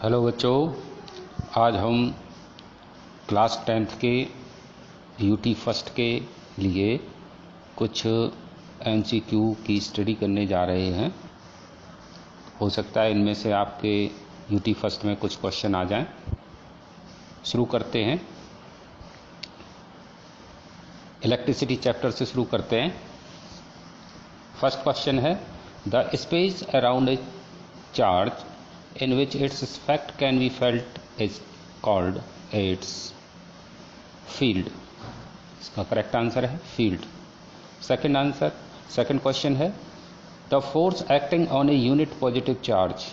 Hello बच्चों, आज हम क्लास 10th के यूटी फर्स्ट के लिए कुछ एमसीक्यू की स्टडी करने जा रहे हैं। हो सकता है इनमें से आपके यूटी फर्स्ट में कुछ क्वेश्चन आ जाएं। शुरू करते हैं। इलेक्ट्रिसिटी चैप्टर से शुरू करते हैं। फर्स्ट क्वेश्चन है, the space around a charge in which its effect can be felt is called its field। इसका करेक्ट आंसर है field। सेकंड क्वेश्चन है, the force acting on a unit positive charge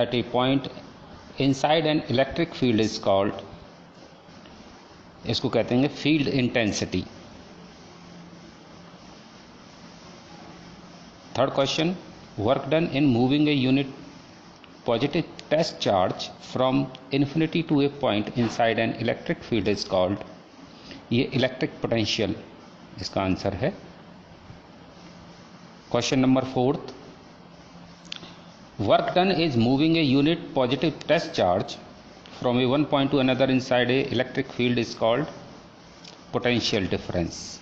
at a point inside an electric field is called, इसको कहते हैं field intensity। Third question, work done in moving a unit positive test charge from infinity to a point inside an electric field is called, ये electric potential इसका answer है। Question number fourth, work done is moving a unit positive test charge from a one point to another inside a electric field is called potential difference.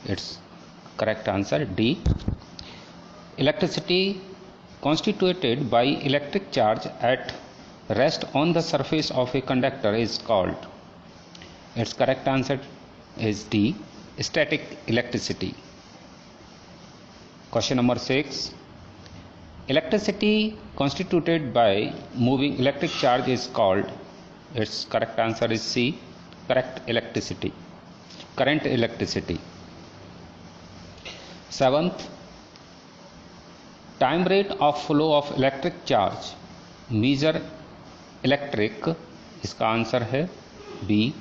It's correct answer D. Electricity constituted by electric charge at rest on the surface of a conductor is called, its correct answer is D, static electricity। Question number 6, electricity constituted by moving electric charge is called, its correct answer is C, current electricity। Seventh, time rate of flow of electric charge measure electric, इसका answer है B,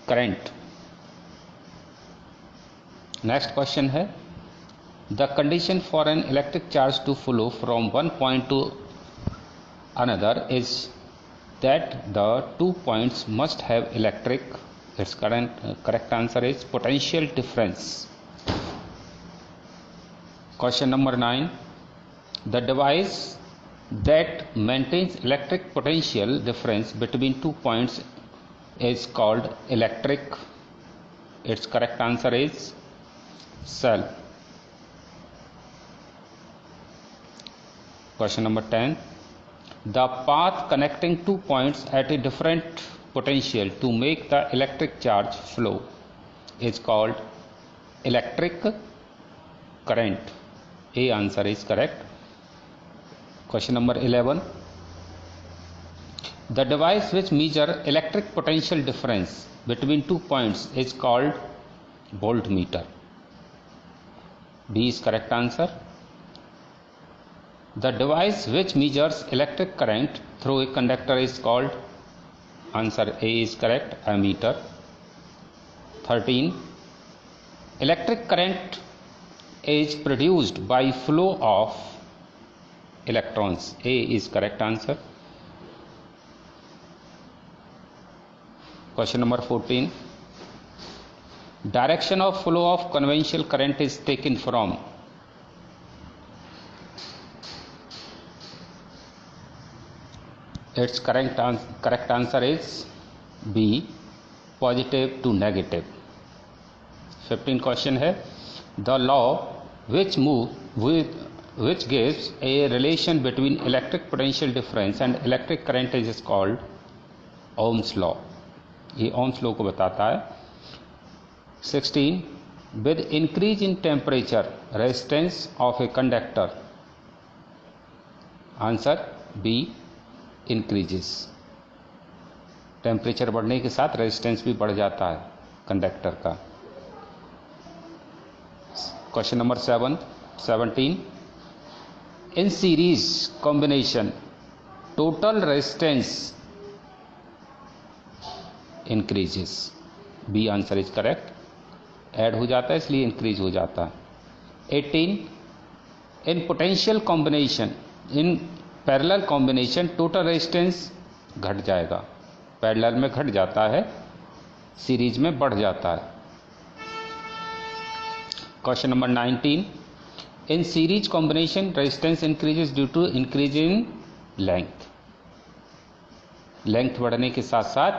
current. Next question है, the condition for an electric charge to flow from one point to another is that the two points must have electric, it's correct answer is potential difference. Question number 9, the device that maintains electric potential difference between 2 points is called electric, its correct answer is cell। Question number 10, the path connecting 2 points at a different potential to make the electric charge flow is called electric current, A answer is correct। Question number 11, the device which measure electric potential difference between 2 points is called voltmeter, B is correct answer। the device which measures electric current through a conductor is called, answer A is correct, ammeter। 13, electric current is produced by flow of electrons, A is correct answer। Question number 14, direction of flow of conventional current is taken from, its correct answer is B, positive to negative। 15 question है, the law which gives a relation between electric potential difference and electric current is called Ohm's law, ये Ohm's law को बताता है। 16, with increase in temperature resistance of a conductor, answer B, increases। Temperature बढ़ने के साथ resistance भी बढ़ जाता है कंडक्टर का। Question number 17, in series combination total resistance increases, B answer is correct, add हो जाता है इसलिए इंक्रीज हो जाता है। 18, in potential combination in parallel combination total resistance घट जाएगा, पैरेलल में घट जाता है, सीरीज में बढ़ जाता है। Question number 19, in series combination resistance increases due to increase in length, length बढ़ने के साथ साथ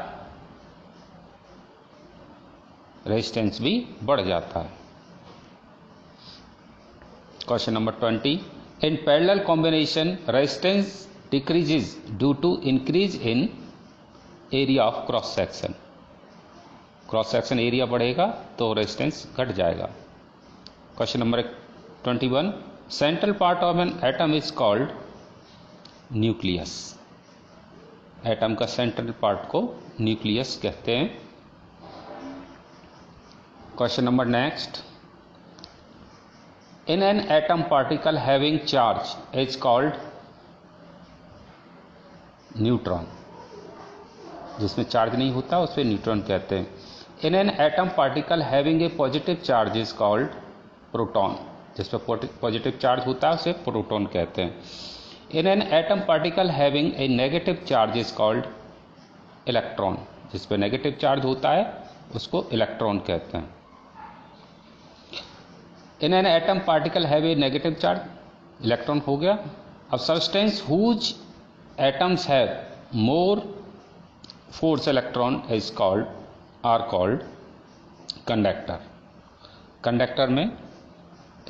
रेजिस्टेंस भी बढ़ जाता है। Question number 20, in parallel combination resistance decreases due to increase in area of cross section. Cross section area बढ़ेगा तो रेजिस्टेंस घट जाएगा। Question number 21, central part of an atom is called nucleus. Atom का central part को nucleus कहते हैं। Question number next, in an atom particle having charge is called neutron. जिसमें charge नहीं होता उसे न्यूट्रॉन कहते हैं। In an atom particle having a positive charge is called proton. जिसमें पॉजिटिव चार्ज होता है उसे प्रोटॉन कहते हैं। In an atom particle having a negative charge is called electron. जिसपे नेगेटिव चार्ज होता है उसको इलेक्ट्रॉन कहते हैं। In an atom particle have a negative charge, electron हो गया। अब substance whose atoms have more force electron is called are called conductor. Conductor में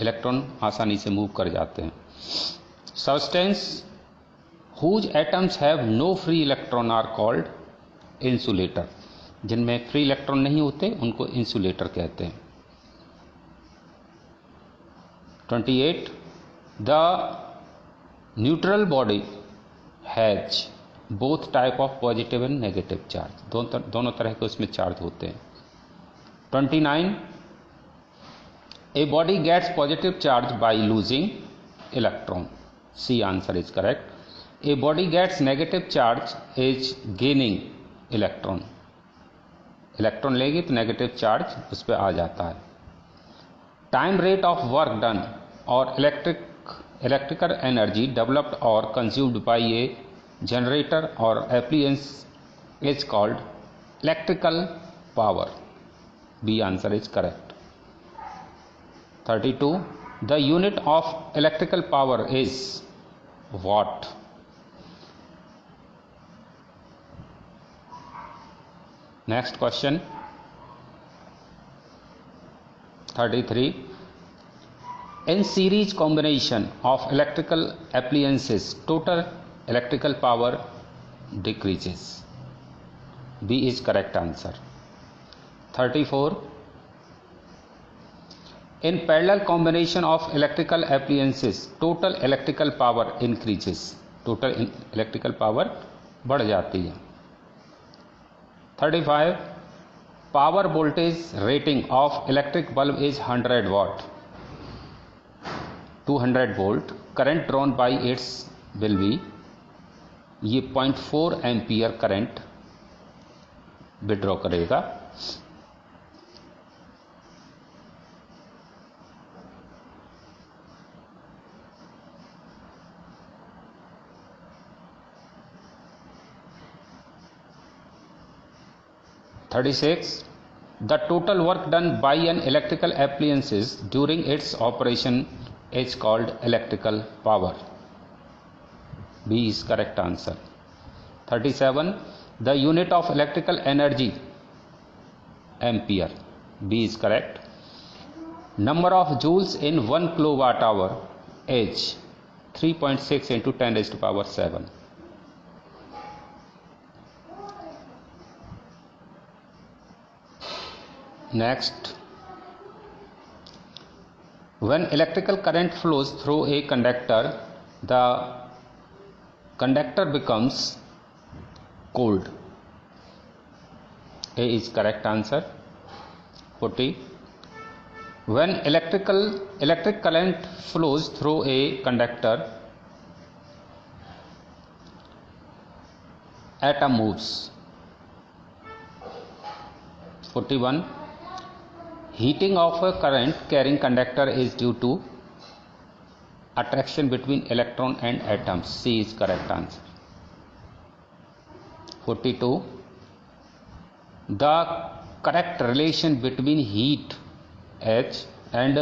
इलेक्ट्रॉन आसानी से मूव कर जाते हैं। Substance whose atoms have no free electron are called insulator. जिनमें फ्री इलेक्ट्रॉन नहीं होते उनको इंसुलेटर कहते हैं। 28, the neutral body has both type of positive and negative charge. दोनों तरह के उसमें चार्ज होते हैं। 29, a body gets positive charge by losing electron. C answer is correct. A body gets negative charge is gaining electron. Electron लेगी तो negative charge उस पर आ जाता है। Time rate of work done और इलेक्ट्रिकल एनर्जी डेवलप्ड और consumed by A generator or appliance is called electrical power. B answer is correct. 32, the unit of electrical power is watt. Next question, 33, in series combination of electrical appliances total electrical power decreases. B is correct answer. 34, in parallel combination of electrical appliances total electrical power increases. total electrical power बढ़ जाती है। 35, power voltage rating of electric bulb is 100 watt. 200 volt current drawn by its will be, ये 0.4 ampere current withdraw करेगा। (36) The total work done by an electrical appliances during its operation is called electrical power. B is correct answer. 37, the unit of electrical energy ampere. B is correct. Number of joules in 1 kilowatt hour is 3.6 into 10 raised to power 7. Next, when electrical current flows through a conductor, the conductor becomes cold. A is correct answer. 40, when electric current flows through a conductor, atom moves. 41, heating of a current carrying conductor is due to attraction between electron and atoms. C is correct answer. 42, the correct relation between heat H and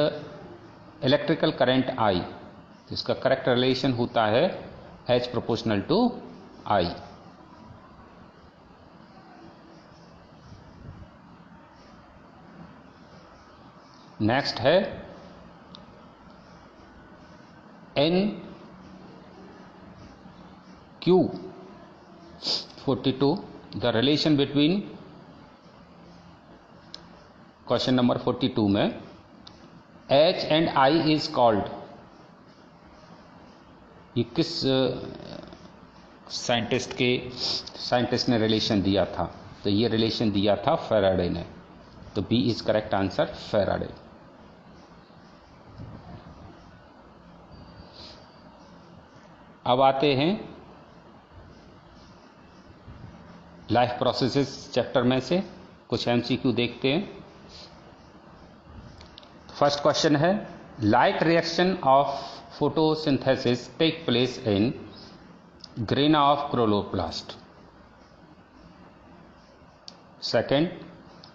electrical current I. इसका correct relation होता है H proportional to I. Next है NQ42, the relation between, question number 42 में H and I is called, ये किस scientist ने relation दिया था? तो ये रिलेशन दिया था फैराडे ने, तो B is correct answer, Faraday. अब आते हैं लाइफ प्रोसेसेस चैप्टर में से कुछ एमसीक्यू देखते हैं। फर्स्ट क्वेश्चन है, light reaction of photosynthesis take place in grana of chloroplast. Second,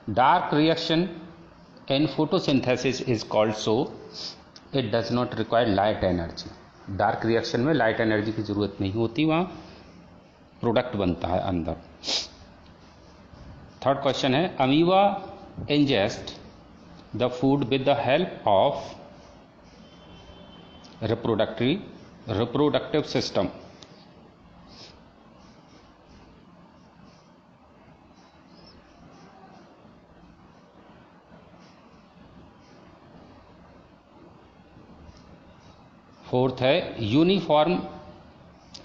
dark reaction in photosynthesis is called so it does not require light energy. Dark reaction में light energy की जरूरत नहीं होती, वहां product बनता है अंदर। थर्ड क्वेश्चन है, amoeba ingest the food with the help of reproductive system. Fourth है, uniform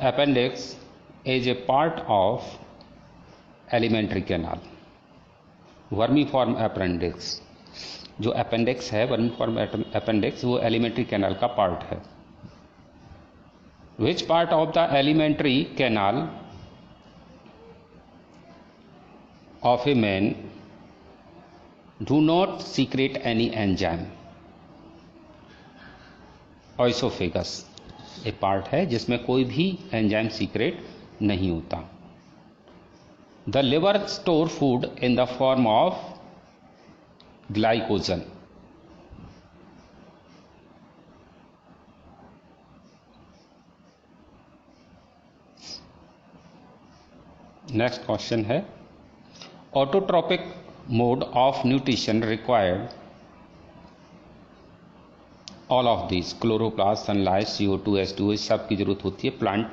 appendix is a part of alimentary canal. Vermiform appendix, जो अपेंडिक्स है वर्मीफॉर्म अपेंडिक्स, वो एलिमेंट्री कैनाल का पार्ट है। Which part of the alimentary canal of a man do not secrete any enzyme? Oesophagus एक पार्ट है जिसमें कोई भी एंजाइम सीक्रेट नहीं होता। The liver store food in the form of glycogen. Next question है, autotrophic mode of nutrition required all of this, chloroplast, sunlight, CO2, H2O, इस सब की जरूरत होती है। प्लांट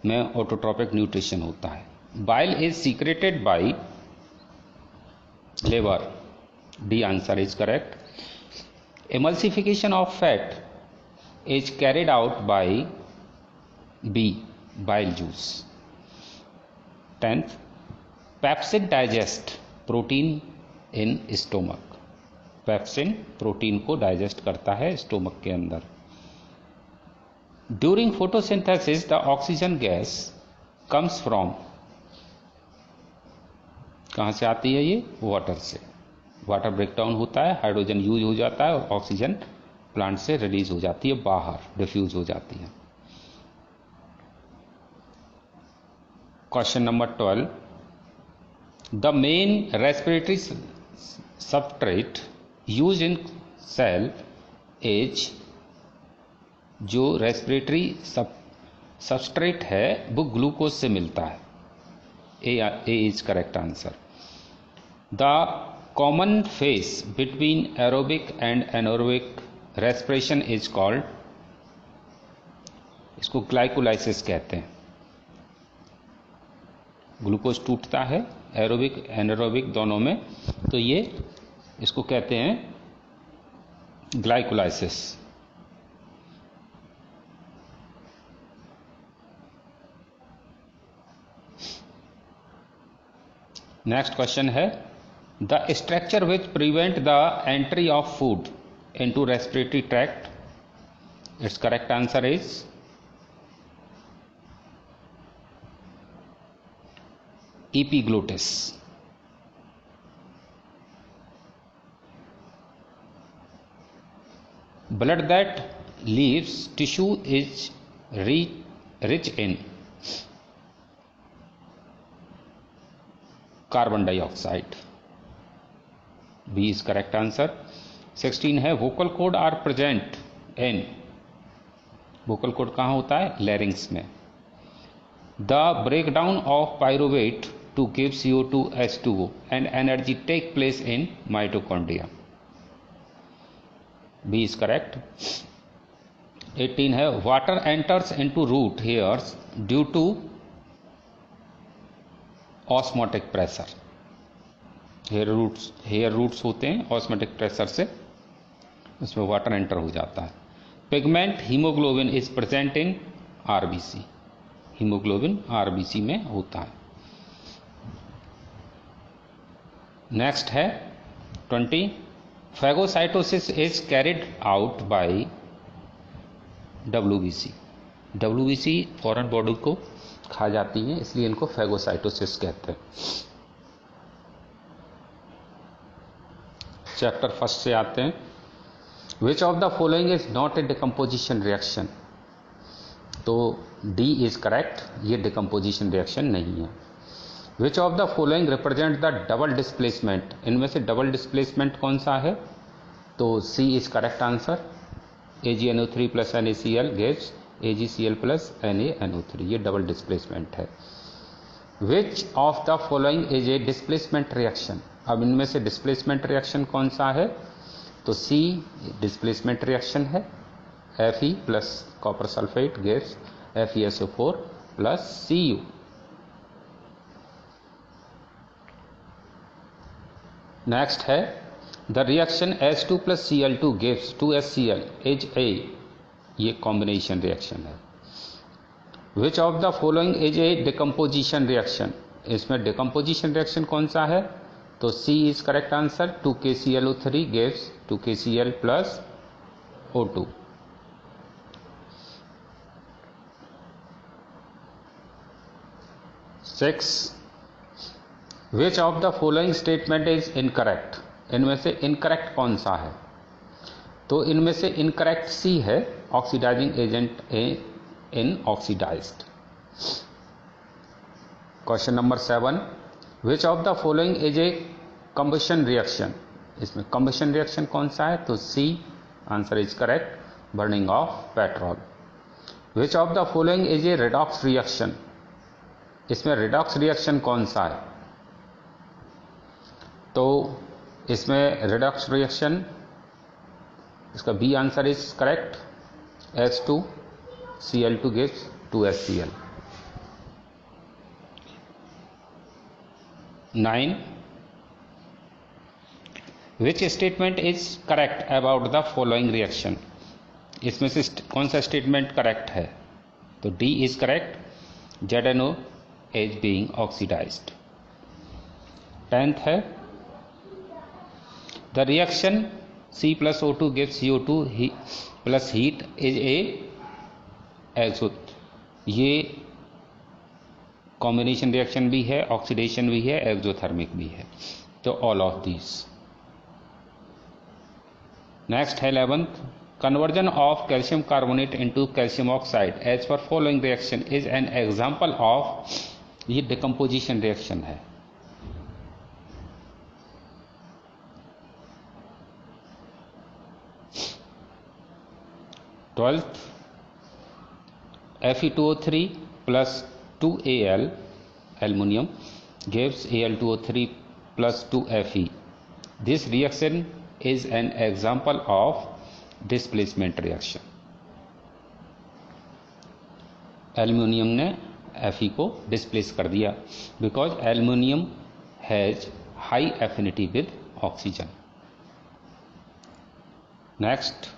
में ऑटोट्रोपिक न्यूट्रिशन होता है। Bile is secreted by liver, D answer is correct. Emulsification of fat is carried out by B, bile juice. 10th, pepsin digest protein in stomach. Pepsin protein को डाइजेस्ट करता है stomach के अंदर। During photosynthesis the oxygen gas comes from, कहां से आती है ये? वाटर से। वाटर ब्रेकडाउन होता है, हाइड्रोजन यूज हो जाता है और ऑक्सीजन प्लांट से रिलीज हो जाती है, बाहर डिफ्यूज हो जाती है। Question number 12, the main respiratory substrate use in cell is, जो रेस्पिरेटरी सबस्ट्रेट है वो ग्लूकोज से मिलता है। A is correct answer. The common phase between aerobic and anaerobic respiration is called, इसको ग्लाइकोलाइसिस कहते हैं। ग्लूकोज टूटता है एरोबिक एनारोबिक दोनों में, तो ये इसको कहते हैं ग्लाइकोलाइसिस। नेक्स्ट क्वेश्चन है, the structure which prevent the entry of food into respiratory tract, it's correct answer is epiglottis. Blood that leaves tissue is rich in carbon dioxide. B is correct answer. 16 है, vocal cord are present in, vocal cord कहाँ होता है? larynx में. The breakdown of pyruvate to give CO2, H2O and energy take place in mitochondria. B is correct. 18 है water enters into root hairs due to osmotic pressure. Hair roots होते हैं, osmotic pressure से उसमें water enter हो जाता है। Pigment haemoglobin is present in RBC. Haemoglobin RBC में होता है। नेक्स्ट है 20 phagocytosis is carried out bye WBC. WBC foreign body को खा जाती है, इसलिए इनको फैगोसाइटोसिस कहते हैं। चैप्टर फर्स्ट से आते हैं। Which of the following is not a decomposition reaction. तो डी इज करेक्ट, ये डिकम्पोजिशन रिएक्शन नहीं है। Which of the following represent the double displacement. इनमें से डबल डिस्प्लेसमेंट कौन सा है? तो C is correct answer. AgNO3 plus NaCl gives AgCl plus NaNO3, ये डबल डिस्प्लेसमेंट है। Which of the following is a displacement reaction. अब इनमें से डिस्प्लेसमेंट रिएक्शन कौन सा है? तो सी डिस्प्लेसमेंट रिएक्शन है। Fe plus copper sulphate gives FeSO4 plus Cu। Next है the reaction H2 plus Cl2 gives 2HCl is a, ये कॉम्बिनेशन रिएक्शन है। Which of the following is a decomposition reaction. इसमें decomposition reaction कौन सा है? तो C is correct answer. 2KClO3 gives 2KCl plus O2। Six which of the following statement is incorrect. इनमें से incorrect कौन सा है? तो इनमें से इनकरेक्ट सी है, oxidising agent in oxidised. Question number 7 which of the following is a combustion reaction. इसमें कंबशन रिएक्शन कौन सा है? तो C answer is correct, burning of petrol. Which of the following is a redox reaction. इसमें redox reaction कौन सा है? तो इसमें रिडॉक्स रिएक्शन, इसका B answer is correct. H2Cl2 gives 2HCl। 9 which statement is correct about the following reaction. इसमें से कौन सा स्टेटमेंट करेक्ट है? तो D is correct, ZNO is being oxidized। 10th है the reaction C plus O2 gives CO2 plus heat is a exot। ये combination reaction भी है, ऑक्सीडेशन भी है, एक्सोथर्मिक भी है, तो ऑल ऑफ दीज। नेक्स्ट है 11th conversion of calcium carbonate into calcium oxide as per following reaction is an example of. ये डिकम्पोजिशन रिएक्शन है। Twelfth Fe2O3 plus 2Al aluminium gives Al2O3 plus 2Fe। This reaction is an example of displacement reaction। Aluminium ने Fe को displace कर दिया because aluminium has high affinity with oxygen. Next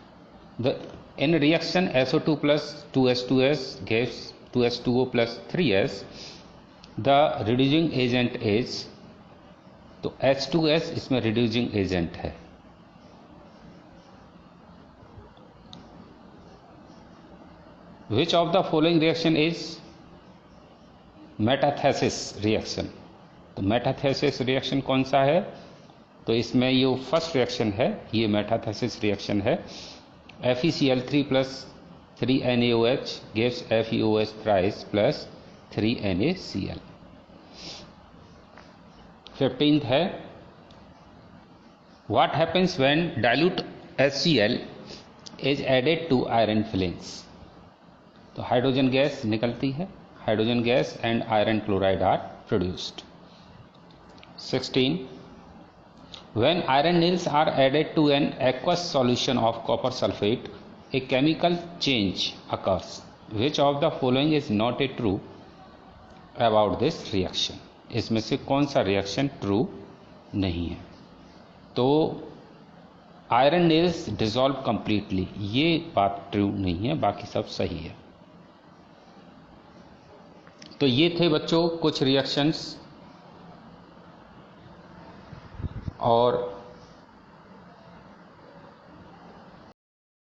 in reaction SO2 plus 2H2S gives 2H2O plus 3S, the reducing agent is, तो H2S इसमें reducing agent है। Which of the following reaction is metathesis reaction. तो metathesis reaction कौन सा है? तो इसमें ये फर्स्ट रिएक्शन है, ये मेटाथेसिस रिएक्शन है। FeCl3 plus 3NaOH gives FeOH thrice plus 3NaCl। 15th है what happens when dilute HCl is added to iron fillings। तो हाइड्रोजन गैस निकलती है, hydrogen gas and iron chloride are produced. 16 When iron nails are added to an aqueous solution of copper sulfate, a chemical change occurs. Which of the following is not a true about this reaction? इसमें से कौन सा reaction true नहीं है? तो iron nails dissolve completely, ये बात true नहीं है, बाकी सब सही है। तो ये थे बच्चों कुछ रिएक्शंस, और